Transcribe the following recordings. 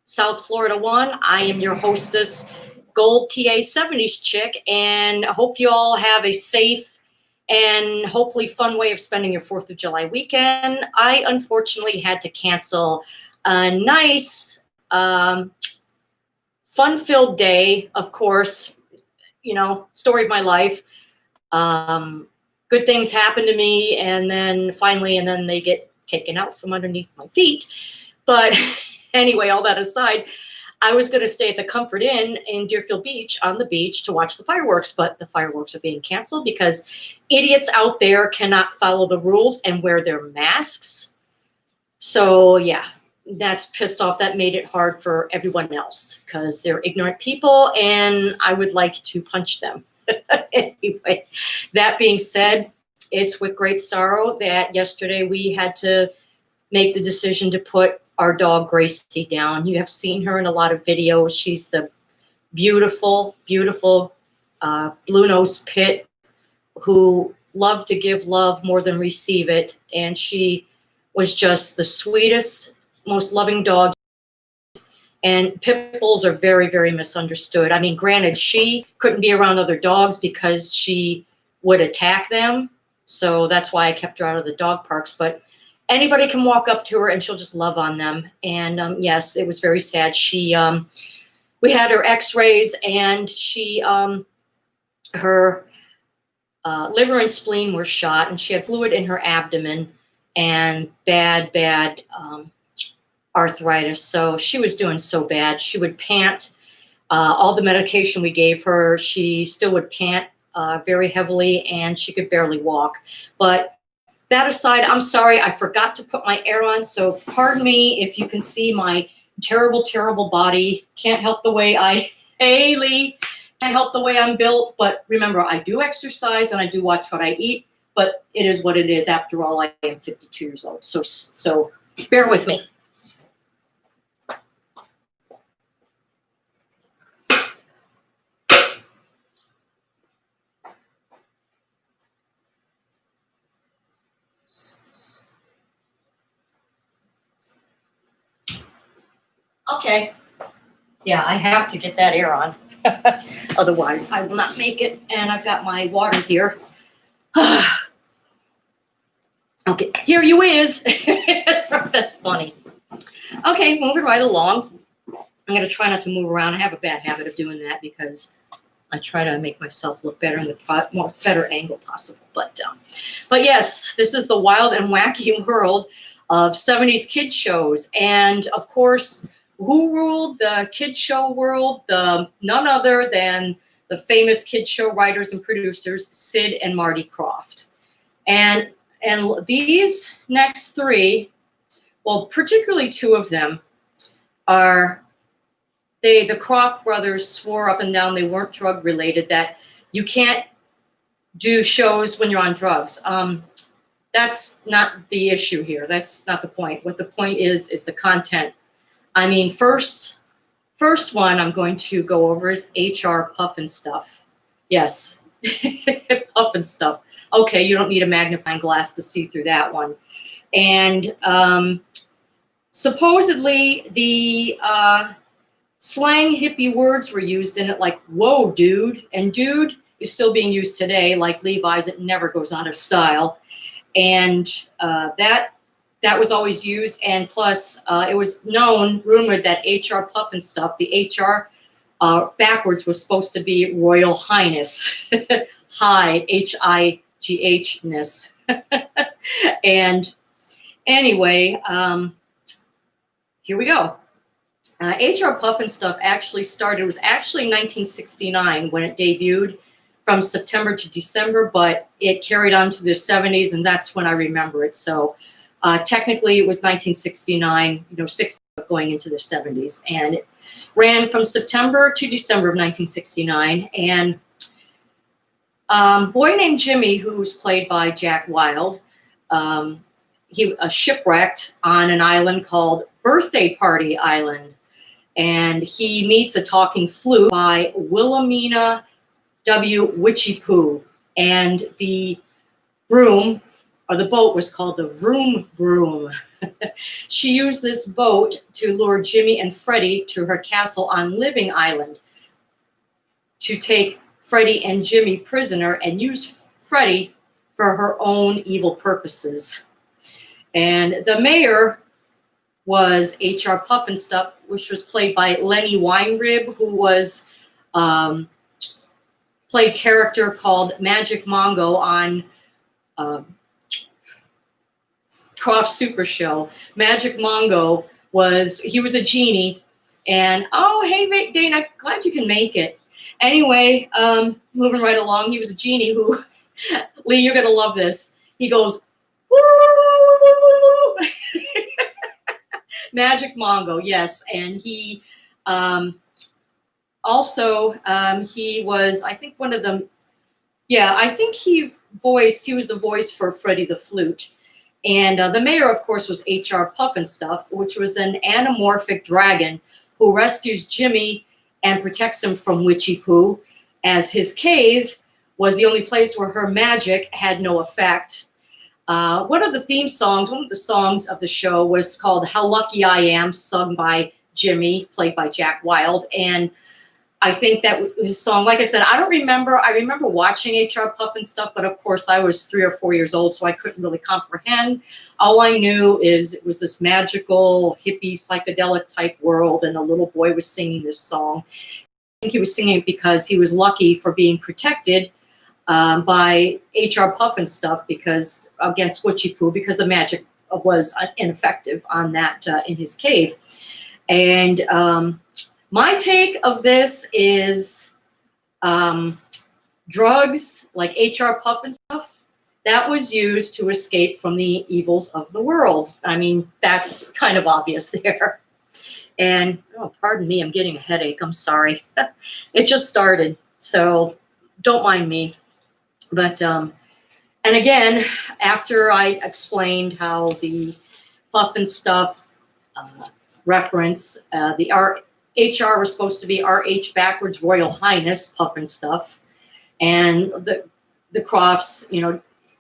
South Florida 1. I am your hostess, Gold TA 70s chick, and I hope you all have a safe and hopefully fun way of spending your 4th of July weekend. I unfortunately had to cancel a nice, fun-filled day, of course, you know, story of my life. Good things happen to me, and then finally, and then they get taken out from underneath my feet. But anyway, all that aside, I was going to stay at the Comfort Inn in Deerfield Beach on the beach to watch the fireworks, but the fireworks are being canceled because idiots out there cannot follow the rules and wear their masks. So yeah, that's pissed off. That made it hard for everyone else because they're ignorant people and I would like to punch them. Anyway, that being said, it's with great sorrow that yesterday we had to make the decision to put our dog Gracie down. You have seen her in a lot of videos. She's the beautiful, beautiful blue-nosed pit who loved to give love more than receive it. And she was just the sweetest, most loving dog. And pit bulls are very, very misunderstood. I mean, granted, she couldn't be around other dogs because she would attack them. So that's why I kept her out of the dog parks. But anybody can walk up to her and she'll just love on them. And yes, it was very sad. She, we had her x-rays and she, her liver and spleen were shot and she had fluid in her abdomen and bad arthritis. So she was doing so bad. She would pant. All the medication we gave her, she still would pant very heavily and she could barely walk. But that aside, I'm sorry, I forgot to put my air on. So pardon me if you can see my terrible, terrible body. Can't help the way Haley, can't help the way I'm built. But remember, I do exercise and I do watch what I eat. But it is what it is. After all, I am 52 years old. So bear with me. Okay. Yeah, I have to get that air on. Otherwise, I will not make it. And I've got my water here. Okay, here you is. That's funny. Okay, moving right along. I'm going to try not to move around. I have a bad habit of doing that because I try to make myself look better in the most better angle possible. But yes, this is the wild and wacky world of 70s kid shows. And of course, who ruled the kid show world? None other than the famous kid show writers and producers, Sid and Marty Krofft. And these next three, well, particularly two of them, are the Krofft brothers swore up and down they weren't drug related, that you can't do shows when you're on drugs. That's not the issue here. That's not the point. What the point is the content. I mean, first one I'm going to go over is HR Puffin Stuff. Yes, Puffin Stuff. Okay, you don't need a magnifying glass to see through that one. And supposedly the slang hippie words were used in it, like, whoa, dude. And dude is still being used today, like Levi's. It never goes out of style. And that was always used. And plus, it was rumored that HR Puffin Stuff, the HR backwards was supposed to be Royal Highness. High, H-I-G-H-ness. And anyway, here we go. HR Puffin Stuff actually started, it was actually 1969 when it debuted, from September to December, but it carried on to the 70s, and that's when I remember it. So technically it was 1969, 60 going into the 70s, and it ran from September to December of 1969. And a boy named Jimmy, who's played by Jack Wilde, he shipwrecked on an island called Birthday Party Island, and he meets a talking flute by Wilhelmina W. Witchy Poo, and the broom or the boat was called the Vroom Broom. She used this boat to lure Jimmy and Freddie to her castle on Living Island to take Freddie and Jimmy prisoner and use Freddie for her own evil purposes. And the mayor was H.R. Pufnstuf, which was played by Lenny Weinrib, who was played character called Magic Mongo on Croft Super Show. Magic Mongo was a genie, and oh, hey, Dana, glad you can make it. Anyway, moving right along, he was a genie who, Lee, you're gonna love this. He goes, woo! Magic Mongo, yes, and he also he was, I think, one of them. Yeah, I think he was the voice for Freddie the Flute. And the mayor, of course, was H.R. Pufnstuf, which was an anamorphic dragon who rescues Jimmy and protects him from Witchy Poo, as his cave was the only place where her magic had no effect. One of the songs of the show was called How Lucky I Am, sung by Jimmy, played by Jack Wilde. And I think that his song, like I said, I remember watching H.R. Pufnstuf, but of course I was 3 or 4 years old, so I couldn't really comprehend. All I knew is it was this magical, hippie, psychedelic type world, and a little boy was singing this song. I think he was singing it because he was lucky for being protected by H.R. Pufnstuf because against Witchy Poo, because the magic was ineffective on that in his cave. And my take of this is drugs like H.R. Pufnstuf, that was used to escape from the evils of the world. I mean, that's kind of obvious there. And, oh, pardon me, I'm getting a headache. I'm sorry. It just started, so don't mind me. But, and again, after I explained how the Pufnstuf reference, the HR was supposed to be RH backwards Royal Highness Pufnstuf, and the Crofts,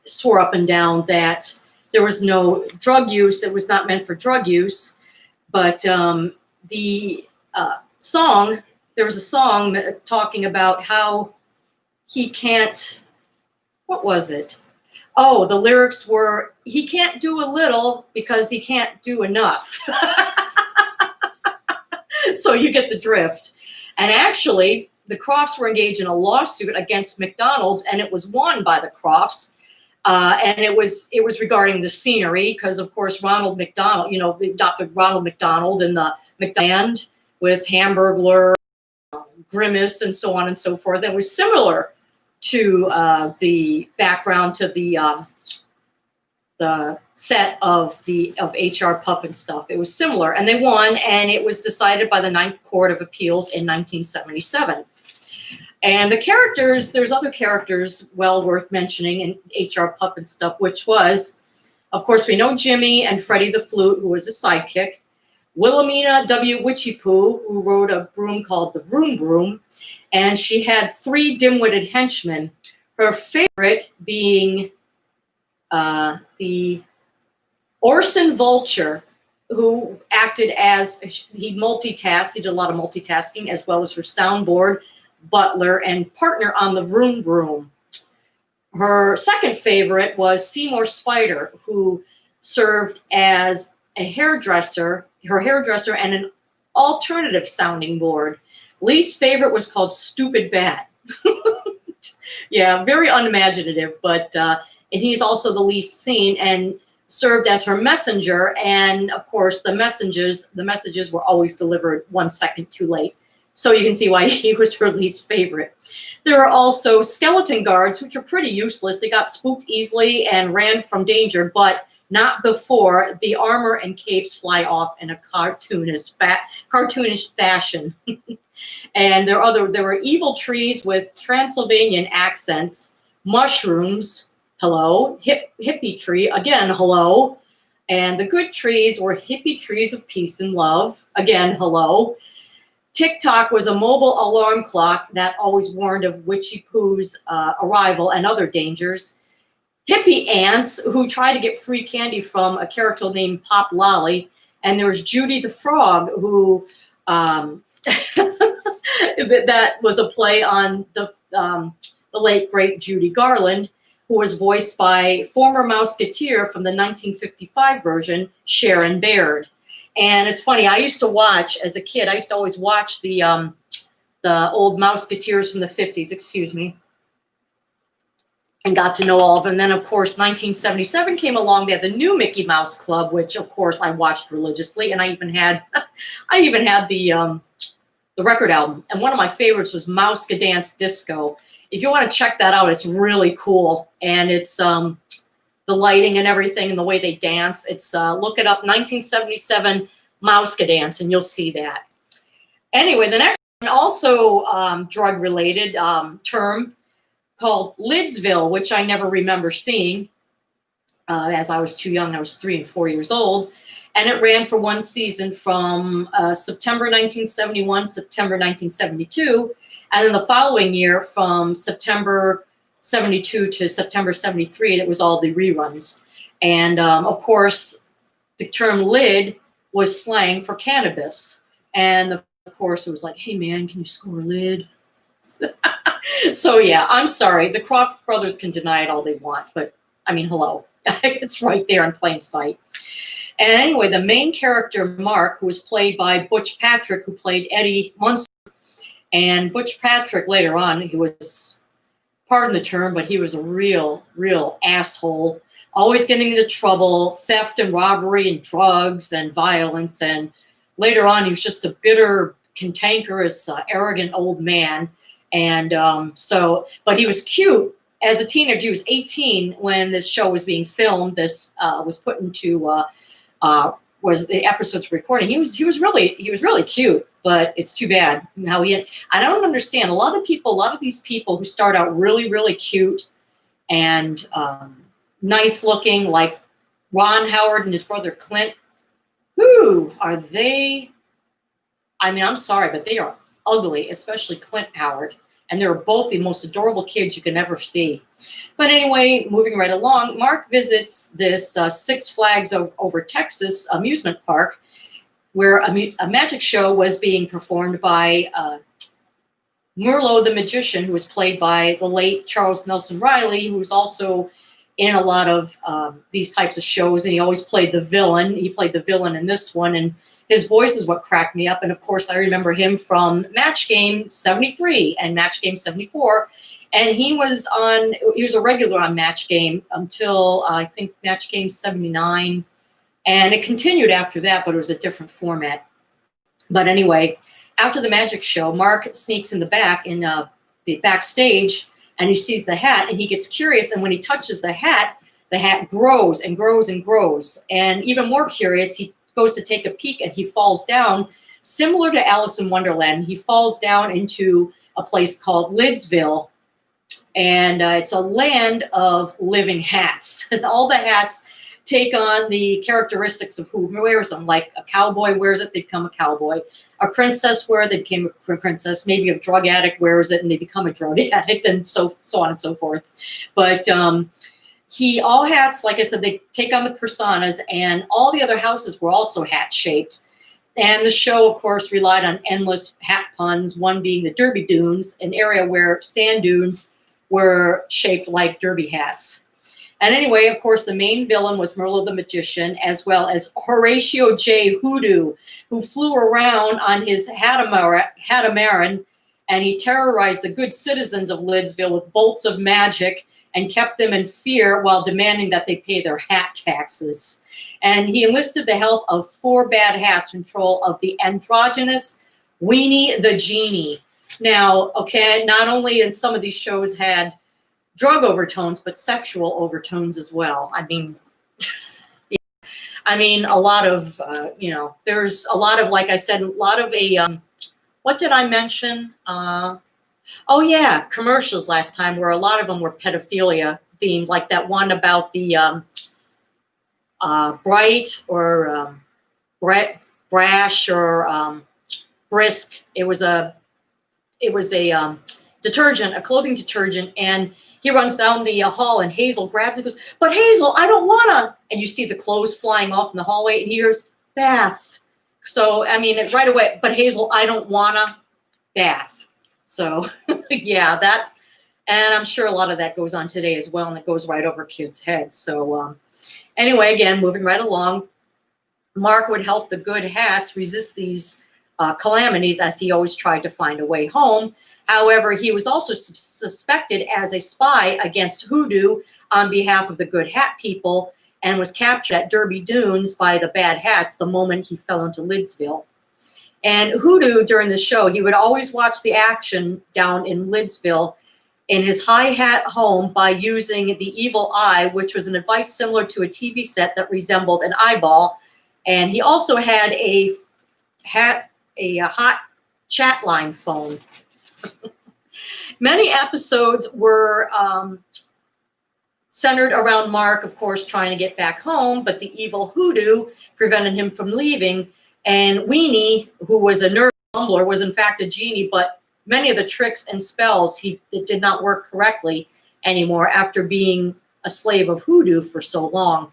swore up and down that there was no drug use. It was not meant for drug use. But the song, there was a song talking about how he can't, what was it? Oh, the lyrics were, he can't do a little because he can't do enough. So you get the drift. And actually, the Crofts were engaged in a lawsuit against McDonald's, and it was won by the Crofts. And it was regarding the scenery, because of course Ronald McDonald, they adopted Ronald McDonald in the McDonald with Hamburglar, Grimace, and so on and so forth. It was similar to the background to the set of H.R. Pufnstuf. It was similar, and they won, and it was decided by the Ninth Court of Appeals in 1977. And the characters, there's other characters well worth mentioning in H.R. Pufnstuf, which was, of course, we know Jimmy and Freddie the Flute, who was a sidekick, Wilhelmina W. Witchy Poo, who rode a broom called the Vroom Broom, and she had 3 dim-witted henchmen, her favorite being the Orson Vulture, who acted as, he did a lot of multitasking, as well as her soundboard, butler, and partner on the Vroom Broom. Her second favorite was Seymour Spider, who served as her hairdresser, and an alternative sounding board. Least favorite was called Stupid Bat. Yeah, very unimaginative, but and he's also the least seen, and served as her messenger. And of course, the messages were always delivered 1 second too late. So you can see why he was her least favorite. There are also skeleton guards, which are pretty useless. They got spooked easily and ran from danger, but not before the armor and capes fly off in a cartoonish fashion. And there were evil trees with Transylvanian accents, mushrooms, hello, hippie tree, again, hello. And the good trees were hippie trees of peace and love, again, hello. TikTok was a mobile alarm clock that always warned of Witchy Poo's arrival and other dangers. hippie ants who try to get free candy from a character named Pop Lolly. And there was Judy the Frog, who that was a play on the late great Judy Garland, who was voiced by former Mouseketeer from the 1955 version, Sharon Baird. And it's funny, I used to watch as a kid. I used to always watch the old Mouseketeers from the 50s. Excuse me. And got to know all of them. And then, of course, 1977 came along. They had the new Mickey Mouse Club, which, of course, I watched religiously, and I even had the record album. And one of my favorites was Mouse-Ka-Dance Disco. If you want to check that out, it's really cool, and it's the lighting and everything and the way they dance. It's look it up, 1977 Mouse-Ka-Dance, and you'll see that. Anyway, the next one, also drug-related term, called Lidsville, which I never remember seeing as I was too young. I was 3 and 4 years old. And it ran for one season from September 1971, September 1972. And then the following year from September 72 to September 73, it was all the reruns. And of course, the term lid was slang for cannabis. And of course, it was like, hey man, can you score a lid? So yeah, I'm sorry. The Kroft brothers can deny it all they want, but I mean, hello. It's right there in plain sight. And anyway, the main character, Mark, who was played by Butch Patrick, who played Eddie Munster. And Butch Patrick, later on, he was, pardon the term, but he was a real asshole. Always getting into trouble, theft and robbery and drugs and violence. And later on, he was just a bitter, cantankerous, arrogant old man. And but he was cute as a teenager. He was 18 when this show was being filmed. This was put into was the episodes recording. He was really cute, but it's too bad how I don't understand. A lot of these people who start out really cute and nice looking, like Ron Howard and his brother Clint. Who are they? I mean, I'm sorry, but they are ugly, especially Clint Howard. And they're both the most adorable kids you can ever see. But anyway, moving right along, Mark visits this Six Flags over Texas amusement park where a magic show was being performed by Merlot the Magician, who was played by the late Charles Nelson Riley, who was also in a lot of these types of shows, and he always played the villain. He played the villain in this one, and his voice is what cracked me up. And of course, I remember him from Match Game 73 and Match Game 74. And he was a regular on Match Game until I think Match Game 79. And it continued after that, but it was a different format. But anyway, after the magic show, Mark sneaks in the back in the backstage, and he sees the hat, and he gets curious. And when he touches the hat grows and grows and grows. And even more curious, he goes to take a peek, and he falls down, similar to Alice in Wonderland. He falls down into a place called Lidsville, and it's a land of living hats. And all the hats take on the characteristics of who wears them. Like a cowboy wears it, they become a cowboy. A princess wears it, they became a princess. Maybe a drug addict wears it, and they become a drug addict, and so on and so forth. But all hats, like I said, they take on the personas, and all the other houses were also hat-shaped. And the show, of course, relied on endless hat puns, one being the Derby Dunes, an area where sand dunes were shaped like derby hats. And anyway, of course, the main villain was Merlot the Magician, as well as Horatio J. Hoodoo, who flew around on his Hatamaran, and he terrorized the good citizens of Lidsville with bolts of magic and kept them in fear while demanding that they pay their hat taxes. And he enlisted the help of 4 bad hats in control of the androgynous Weenie the Genie. Now, okay, not only in some of these shows had drug overtones, but sexual overtones as well. I mean, a lot of, there's a lot of, like I said, a lot of what did I mention? Oh yeah, commercials last time where a lot of them were pedophilia themed, like that one about the Bright or Brash or Brisk. It was a detergent, a clothing detergent, and he runs down the hall, and Hazel grabs it and goes, "But Hazel, I don't wanna." And you see the clothes flying off in the hallway, and he hears, "Bath." So, I mean, right away, "But Hazel, I don't wanna bath." So, yeah, that, and I'm sure a lot of that goes on today as well, and it goes right over kids' heads. So, anyway, again, moving right along, Mark would help the good hats resist these calamities as he always tried to find a way home. However, he was also suspected as a spy against Hoodoo on behalf of the good hat people, and was captured at Derby Dunes by the bad hats the moment he fell into Lidsville. And Hoodoo, during the show, he would always watch the action down in Lidsville in his high hat home by using the evil eye, which was a device similar to a TV set that resembled an eyeball. And he also had a hot chat line phone. Many episodes were centered around Mark, of course, trying to get back home, but the evil Hoodoo prevented him from leaving. And Weenie, who was a nerve fumbler, was in fact a genie, but many of the tricks and spells, it did not work correctly anymore after being a slave of Hoodoo for so long.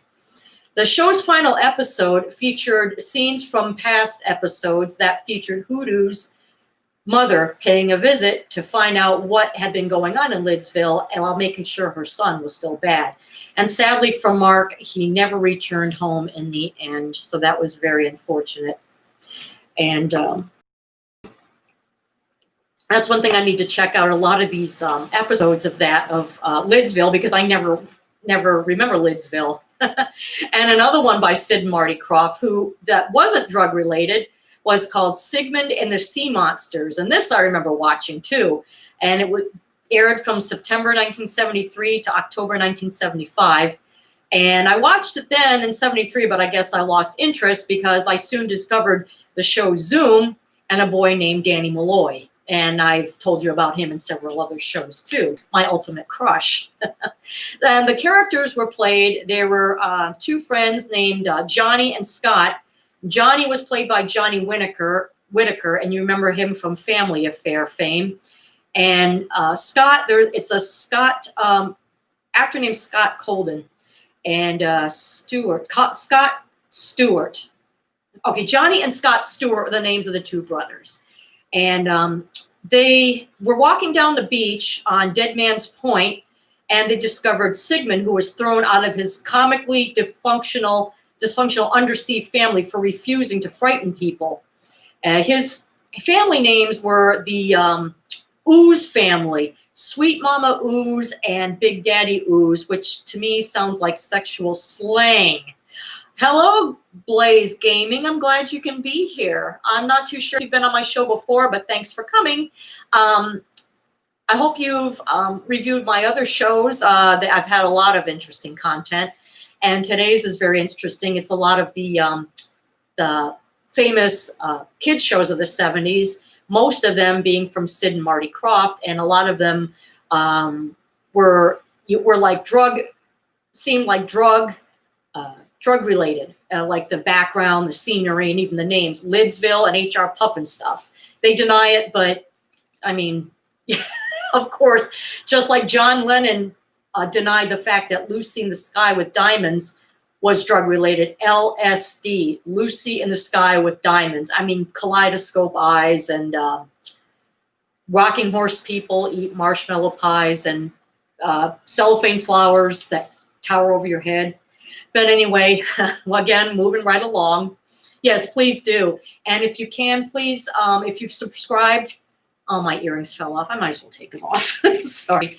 The show's final episode featured scenes from past episodes that featured Hoodoo's mother paying a visit to find out what had been going on in Lidsville, and while making sure her son was still bad. And sadly for Mark, he never returned home in the end, so that was very unfortunate. And that's one thing I need to check out, a lot of these episodes of Lidsville, because I never remember Lidsville. And another one by Sid and Marty Krofft, that wasn't drug related, was called Sigmund and the Sea Monsters. And this I remember watching too. And it aired from September 1973 to October 1975. And I watched it then in 73, but I guess I lost interest because I soon discovered the show Zoom and a boy named Danny Malloy. And I've told you about him in several other shows too, my ultimate crush. And the characters were played, there were two friends named Johnny and Scott. Johnny was played by Johnny Whitaker, and you remember him from Family Affair fame. And Scott, it's a Scott actor named Scott Colden, and Scott Stewart. Okay, Johnny and Scott Stewart are the names of the two brothers. And they were walking down the beach on Dead Man's Point, and they discovered Sigmund, who was thrown out of his comically dysfunctional undersea family for refusing to frighten people. His family names were the Ooze family, Sweet Mama Ooze and Big Daddy Ooze, which to me sounds like sexual slang. Hello, Blaze Gaming. I'm glad you can be here. I'm not too sure if you've been on my show before, but thanks for coming. I hope you've reviewed my other shows. I've had a lot of interesting content, and today's is very interesting. It's a lot of the famous kid shows of the 70s, most of them being from Sid and Marty Krofft, and a lot of them were like drug related, like the background, the scenery, and even the names, Lidsville and HR Puffin stuff. They deny it, but I mean, of course, just like John Lennon denied the fact that Lucy in the Sky with Diamonds was drug related. LSD, Lucy in the Sky with Diamonds. I mean, kaleidoscope eyes, and rocking horse people eat marshmallow pies, and cellophane flowers that tower over your head. But anyway, again, moving right along. Yes, please do. And if you can, please, if you've subscribed, oh, my earrings fell off. I might as well take them off. Sorry.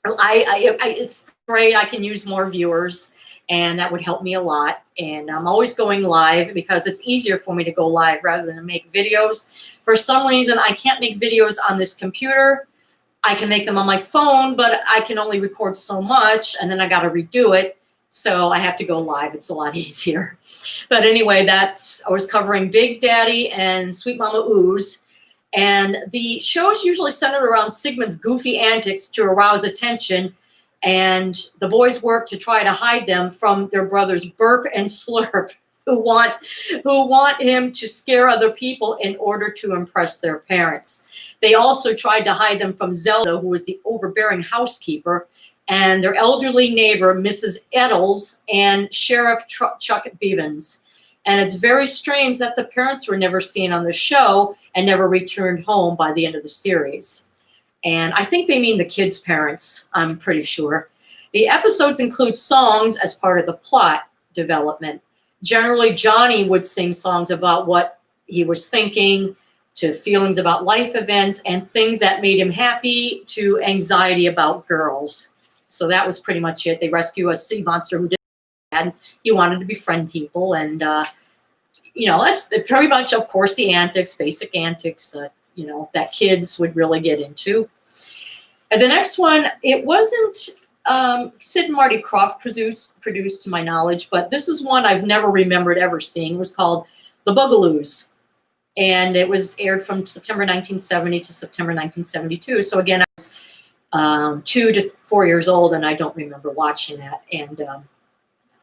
It's great. I can use more viewers, and that would help me a lot. And I'm always going live because it's easier for me to go live rather than make videos. For some reason, I can't make videos on this computer. I can make them on my phone, but I can only record so much, and then I got to redo it. So I have to go live. It's a lot easier. But anyway, I was covering Big Daddy and Sweet Mama Ooze. And the show's usually centered around Sigmund's goofy antics to arouse attention, and the boys work to try to hide them from their brothers Burp and Slurp. who want him to scare other people in order to impress their parents. They also tried to hide them from Zelda, who was the overbearing housekeeper, and their elderly neighbor, Mrs. Eddles, and Sheriff Chuck Bevins. And it's very strange that the parents were never seen on the show and never returned home by the end of the series. And I think they mean the kids' parents, I'm pretty sure. The episodes include songs as part of the plot development. Generally, Johnny would sing songs about what he was thinking, to feelings about life events, and things that made him happy, to anxiety about girls. So that was pretty much it. They rescue a sea monster who didn't and he wanted to befriend people. And, that's very much, of course, the antics, basic antics, that kids would really get into. And the next one, it wasn't Sid and Marty Krofft produced to my knowledge, but this is one I've never remembered ever seeing. It was called The Bugaloos, and it was aired from September 1970 to September 1972. So again, I was 2 to 4 years old, and I don't remember watching that. And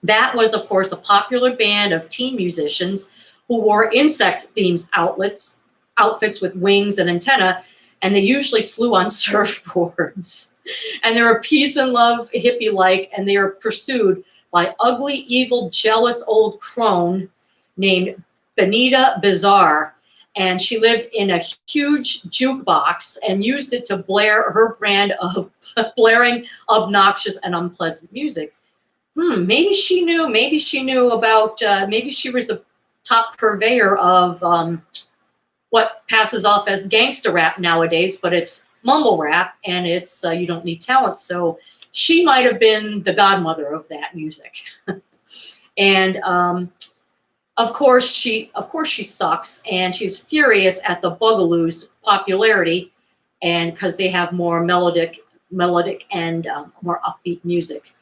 that was, of course, a popular band of teen musicians who wore insect-themed outfits with wings and antenna, and they usually flew on surfboards. And they were peace and love, hippie-like, and they were pursued by ugly, evil, jealous old crone named Benita Bizarre. And she lived in a huge jukebox and used it to blare her brand of blaring, obnoxious, and unpleasant music. Maybe she knew about, maybe she was the top purveyor of what passes off as gangster rap nowadays, but it's mumble rap, and it's you don't need talent. So she might have been the godmother of that music. And of course she sucks, and she's furious at the Bugaloos' popularity, and because they have more melodic and more upbeat music.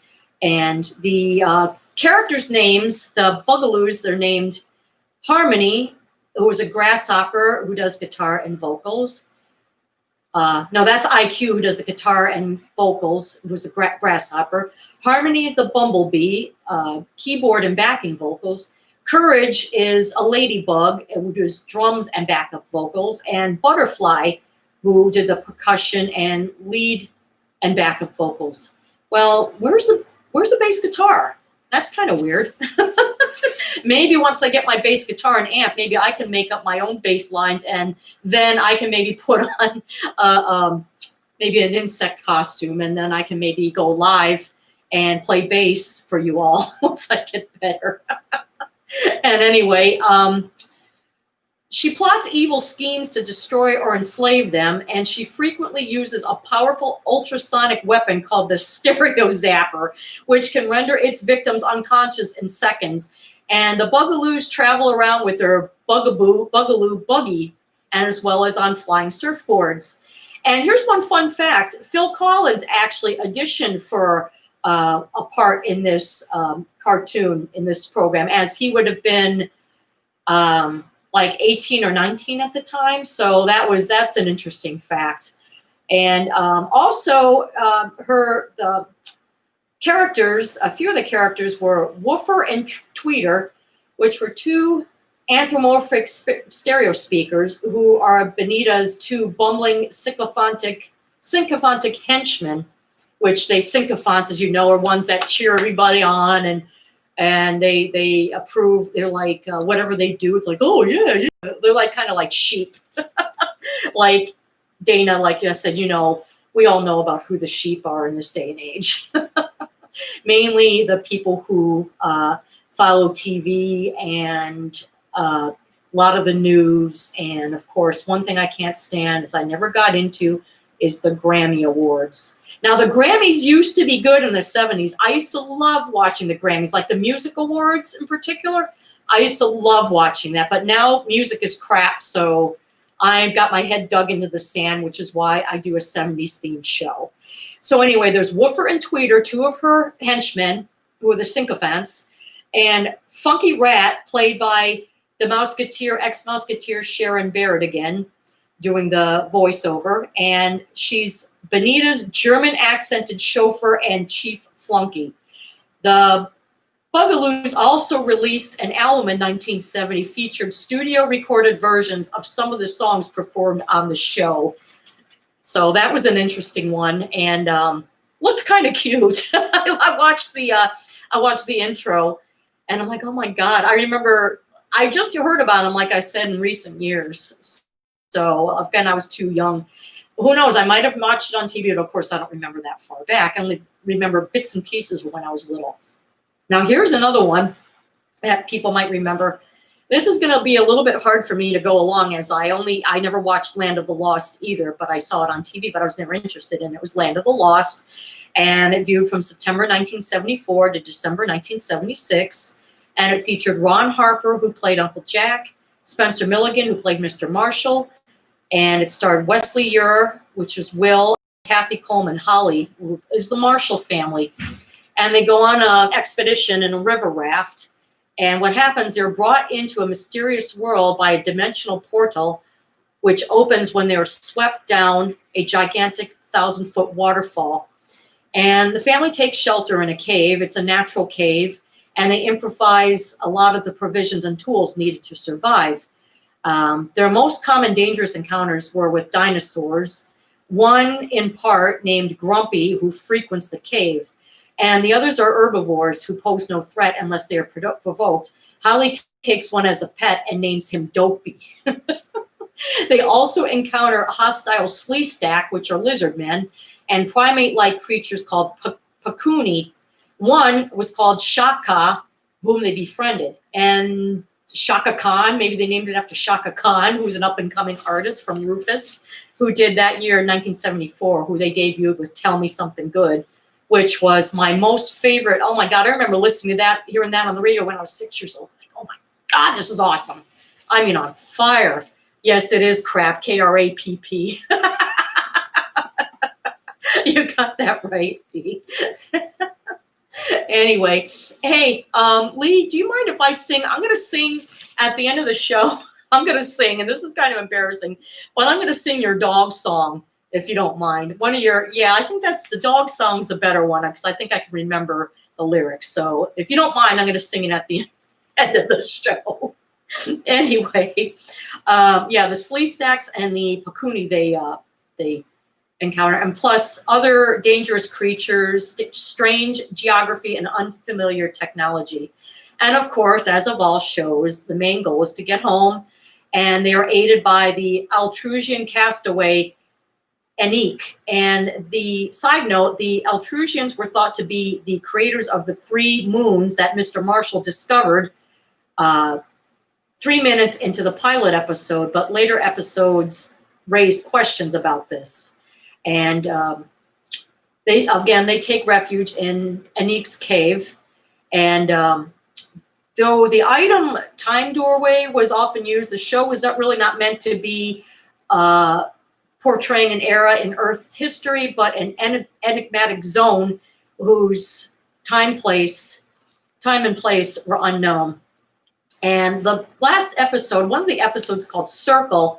And the characters' names, the Bugaloos, they're named Harmony, who is a grasshopper who does guitar and vocals. No, that's IQ, who does the guitar and vocals, who's the grasshopper. Harmony is the bumblebee, keyboard and backing vocals. Courage is a ladybug, who does drums and backup vocals. And Butterfly, who did the percussion and lead and backup vocals. Well, where's the bass guitar? That's kind of weird. Maybe once I get my bass guitar and amp, maybe I can make up my own bass lines, and then I can maybe put on maybe an insect costume, and then I can maybe go live and play bass for you all once I get better. And anyway, she plots evil schemes to destroy or enslave them, and she frequently uses a powerful ultrasonic weapon called the stereo zapper, which can render its victims unconscious in seconds. And the Bugaloos travel around with their Bugaloo buggy, and as well as on flying surfboards. And here's one fun fact. Phil Collins actually auditioned for a part in this cartoon, in this program, as he would have been like 18 or 19 at the time. So that's an interesting fact. And also the characters, a few of the characters were Woofer and Tweeter, which were two anthropomorphic stereo speakers who are Benita's two bumbling sycophantic henchmen, which they sycophants, as you know, are ones that cheer everybody on and they approve. They're like, whatever they do, it's like, oh, yeah. They're like kind of like sheep. Like Dana, like I said, we all know about who the sheep are in this day and age. Mainly the people who follow TV and a lot of the news. And of course, one thing I can't stand is I never got into is the Grammy Awards. Now, the Grammys used to be good in the 70s. I used to love watching the Grammys, like the music awards in particular. I used to love watching that. But now music is crap, so I got my head dug into the sand, which is why I do a 70s themed show. So anyway, there's Woofer and Tweeter, two of her henchmen, who are the sycophants, and Funky Rat, played by the ex-Mouseketeer Sharon Barrett again, doing the voiceover. And she's Benita's German accented chauffeur and chief flunky. The Bugaloos also released an album in 1970 featured studio recorded versions of some of the songs performed on the show. So that was an interesting one, and looked kind of cute. I watched the intro, and I'm like, oh my God. I remember I just heard about them, like I said, in recent years. So again, I was too young. Who knows? I might have watched it on TV, but of course I don't remember that far back. I only remember bits and pieces when I was little. Now here's another one that people might remember. This is going to be a little bit hard for me to go along, as I never watched Land of the Lost either, but I saw it on TV, but I was never interested in it. It was Land of the Lost, and it viewed from September 1974 to December 1976, and it featured Ron Harper, who played Uncle Jack, Spencer Milligan, who played Mr. Marshall, and it starred Wesley Ure, which was Will, Kathy Coleman, Holly, who is the Marshall family, and they go on an expedition in a river raft. And what happens, they're brought into a mysterious world by a dimensional portal, which opens when they're swept down a gigantic 1,000-foot waterfall. And the family takes shelter in a cave. It's a natural cave, and they improvise a lot of the provisions and tools needed to survive. Their most common dangerous encounters were with dinosaurs, one in part named Grumpy, who frequents the cave. And the others are herbivores who pose no threat unless they are provoked. Holly takes one as a pet and names him Dopey. They also encounter a hostile Sleestack, which are lizard men, and primate-like creatures called Pakuni. One was called Shaka, whom they befriended. And Shaka Khan, maybe they named it after Shaka Khan, who's an up-and-coming artist from Rufus, who did that year in 1974, who they debuted with Tell Me Something Good, which was my most favorite. Oh my God, I remember listening to that, hearing that on the radio when I was 6 years old. Like, oh my God, this is awesome. I mean, on fire. Yes, it is crap, K-R-A-P-P. You got that right, P. Anyway, hey, Lee, do you mind if I sing? I'm going to sing at the end of the show. I'm going to sing, and this is kind of embarrassing, but I'm going to sing your dog song, if you don't mind. One of your, yeah, I think that's the dog song's the better one, because I think I can remember the lyrics. So if you don't mind, I'm going to sing it at the end of the show. Anyway, yeah, the Sleestacks and the Pakuni, they encounter, and plus other dangerous creatures, strange geography, and unfamiliar technology. And of course, as of all shows, the main goal is to get home, and they are aided by the Altrusian castaway Anique. And the side note, the Altrusians were thought to be the creators of the 3 moons that Mr. Marshall discovered 3 minutes into the pilot episode, but later episodes raised questions about this. And they take refuge in Anique's cave. And though the item time doorway was often used, the show was really not meant to be portraying an era in Earth's history, but an enigmatic zone whose time and place were unknown. And the last episode, one of the episodes called Circle,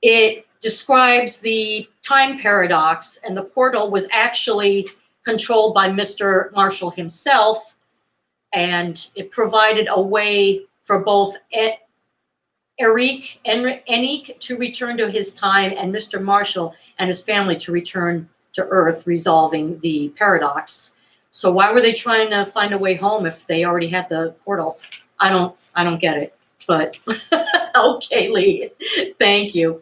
it describes the time paradox, and the portal was actually controlled by Mr. Marshall himself, and it provided a way for both Anique to return to his time, and Mr. Marshall and his family to return to Earth, resolving the paradox. So why were they trying to find a way home if they already had the portal? I don't get it, but okay, Lee, thank you.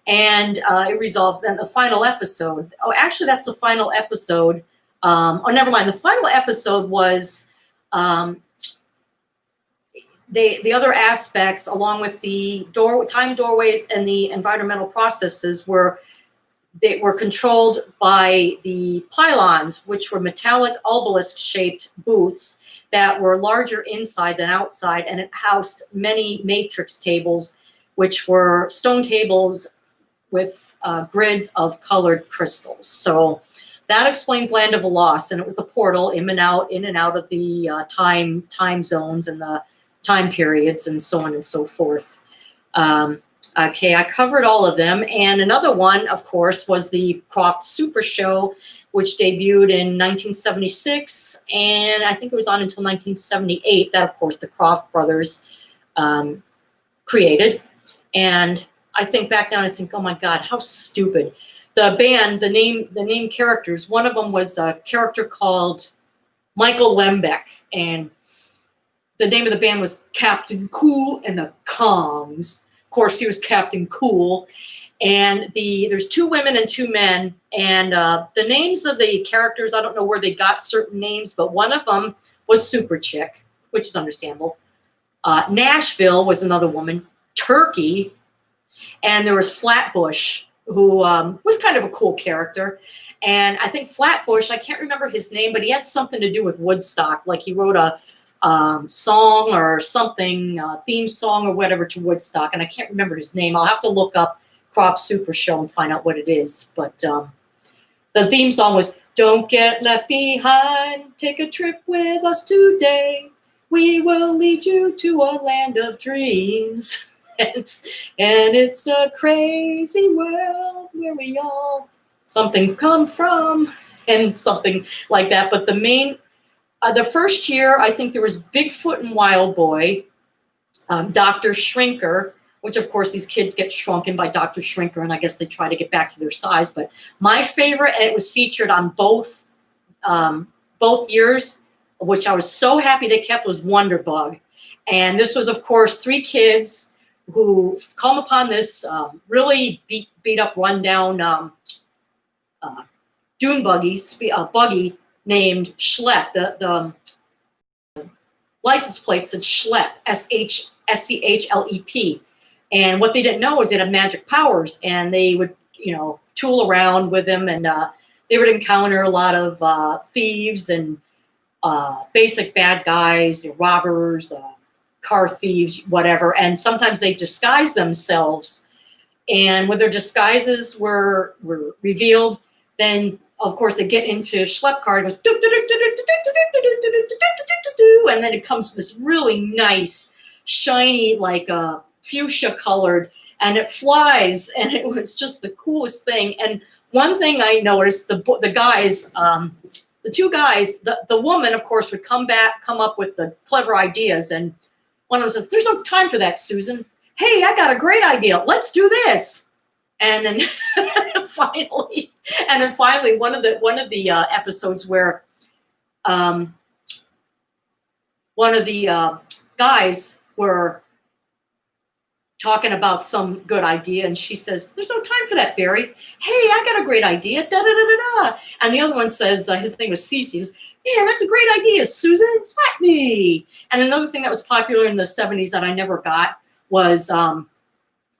And it resolves then the final episode. Oh, actually, that's the final episode. Oh, never mind. The final episode was the other aspects, along with the time doorways and the environmental processes, were controlled by the pylons, which were metallic obelisk-shaped booths that were larger inside than outside, and it housed many matrix tables, which were stone tables with grids of colored crystals. So that explains Land of the Lost, and it was the portal in and out of the time zones and the time periods and so on and so forth. Okay, I covered all of them. And another one, of course, was the Croft Super Show, which debuted in 1976. And I think it was on until 1978. That, of course, the Croft brothers created. And I think back now and I think, oh my God, how stupid. The band, the name characters, one of them was a character called Michael Lembeck. And the name of the band was Captain Cool and the Kongs. Of course, he was Captain Cool. And there's 2 women and 2 men. And the names of the characters, I don't know where they got certain names, but one of them was Super Chick, which is understandable. Nashville was another woman. Turkey. And there was Flatbush, who was kind of a cool character. And I think Flatbush, I can't remember his name, but he had something to do with Woodstock. Like he wrote a song or something, theme song or whatever to Woodstock. And I can't remember his name. I'll have to look up Croft Super Show and find out what it is. But the theme song was, "Don't get left behind. Take a trip with us today. We will lead you to a land of dreams. And it's a crazy world where we all something come from," and something like that. But the first year, I think there was Bigfoot and Wild Boy, Dr. Shrinker, which of course these kids get shrunken by Dr. Shrinker, and I guess they try to get back to their size. But my favorite, and it was featured on both years, which I was so happy they kept, was Wonderbug. And this was, of course, 3 kids who come upon this really beat up, rundown dune buggy named Schlepp. The license plate said Schlepp, Schlepp. And what they didn't know is it had magic powers, and they would, tool around with them, and they would encounter a lot of thieves and basic bad guys, robbers, car thieves, whatever. And sometimes they disguise themselves. And when their disguises were revealed, then of course they get into Schlepp car, it goes, and then it comes to this really nice, shiny, like fuchsia colored, and it flies, and it was just the coolest thing. And one thing I noticed, the guys, the 2 guys, the woman, of course, would come up with the clever ideas, and one of them says, "There's no time for that, Susan. Hey, I got a great idea. Let's do this." And then finally, one of the episodes where one of the guys were talking about some good idea, and she says, "There's no time for that, Barry. Hey, I got a great idea. Da da da da da." And the other one says, his name was Cece. He goes, "Yeah, that's a great idea, Susan. Slap me." And another thing that was popular in the 70s that I never got was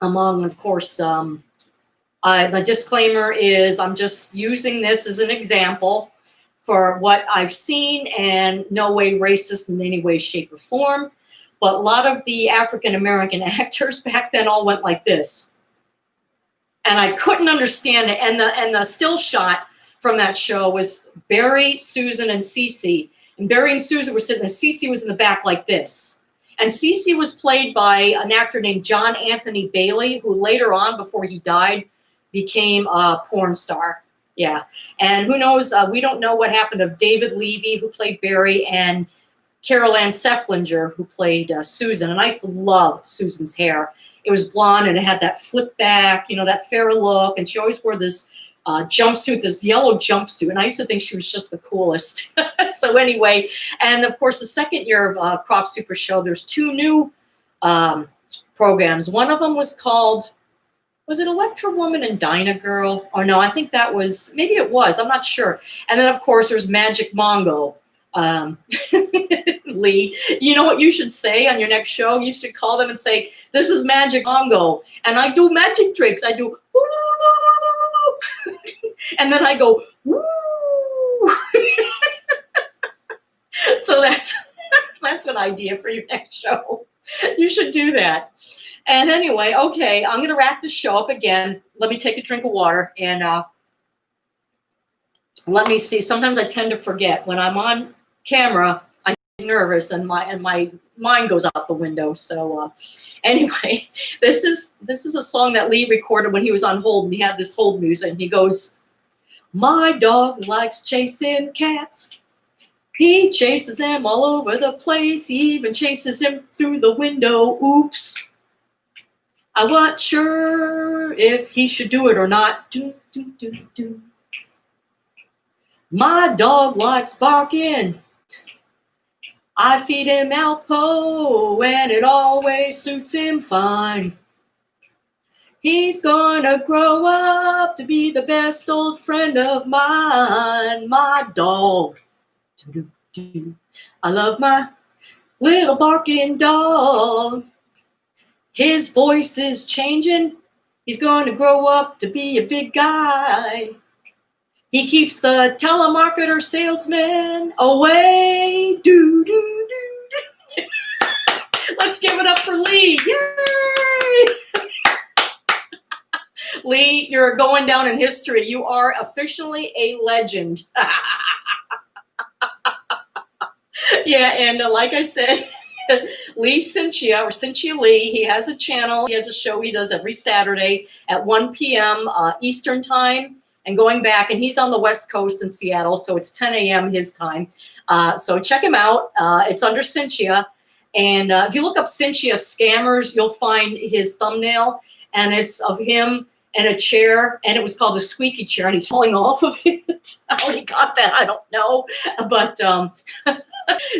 among, of course, the disclaimer is I'm just using this as an example for what I've seen, and no way racist in any way, shape, or form. But a lot of the African-American actors back then all went like this. And I couldn't understand it. And the still shot from that show was Barry, Susan, and Cece. And Barry and Susan were sitting there. Cece was in the back like this. And Cece was played by an actor named John Anthony Bailey, who later on, before he died, became a porn star. Yeah. And who knows, we don't know what happened to David Levy, who played Barry, and Carol Ann Seflinger, who played Susan. And I used to love Susan's hair. It was blonde, and it had that flip back, that fair look. And she always wore this jumpsuit, this yellow jumpsuit. And I used to think she was just the coolest. So anyway, and of course, the second year of Croft Super Show, there's 2 new programs. One of them was called, was it Electra Woman and Dyna Girl? Or no, I think that was, maybe it was, I'm not sure. And then of course there's Magic Mongo. Lee, you know what you should say on your next show? You should call them and say, "This is Magic Mongo, and I do magic tricks. I do and then I go woo." So that's an idea for your next show. You should do that. And anyway, okay, I'm gonna wrap this show up again. Let me take a drink of water, and let me see. Sometimes I tend to forget when I'm on camera. nervous, and my mind goes out the window. So anyway, this is a song that Lee recorded when he was on hold, and he had this hold music, and he goes, "My dog likes chasing cats. He chases them all over the place. He even chases him through the window. Oops. I wasn't sure if he should do it or not. Do, do, do, do. My dog likes barking. I feed him Alpo, and it always suits him fine. He's gonna grow up to be the best old friend of mine. My dog. I love my little barking dog. His voice is changing. He's going to grow up to be a big guy. He keeps the telemarketer salesman away. Do, do, do, do. Let's give it up for Lee. Yay! Lee, you're going down in history. You are officially a legend. Yeah, and like I said, Lee Cynthia, or Cynthia Lee, he has a channel. He has a show he does every Saturday at 1 p.m. Eastern time and going back. And he's on the West Coast in Seattle, so it's 10 a.m. his time. So check him out. It's under Cynthia. And if you look up Cynthia Scammers, you'll find his thumbnail. And it's of him in a chair. And it was called the squeaky chair. And he's falling off of it. How he got that, I don't know. But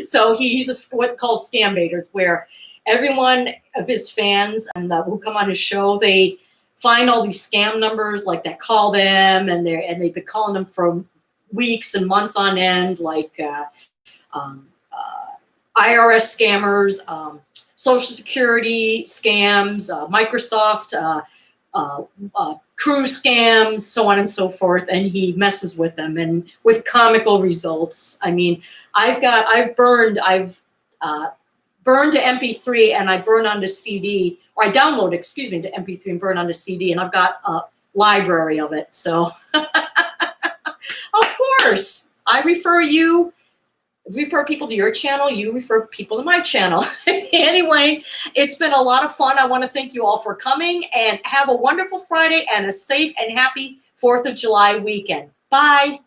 so he's what's called scam baiters, where everyone of his fans and who come on his show, they find all these scam numbers like that call them, and they've been calling them for weeks and months on end, like IRS scammers, Social Security scams, Microsoft cruise scams, so on and so forth, and he messes with them, and with comical results. I mean, I've burned to MP3, and I burn onto CD, or I download, excuse me, to MP3 and burn onto CD, and I've got a library of it. So, of course, I refer people to your channel, you refer people to my channel. Anyway, it's been a lot of fun. I want to thank you all for coming, and have a wonderful Friday and a safe and happy 4th of July weekend. Bye.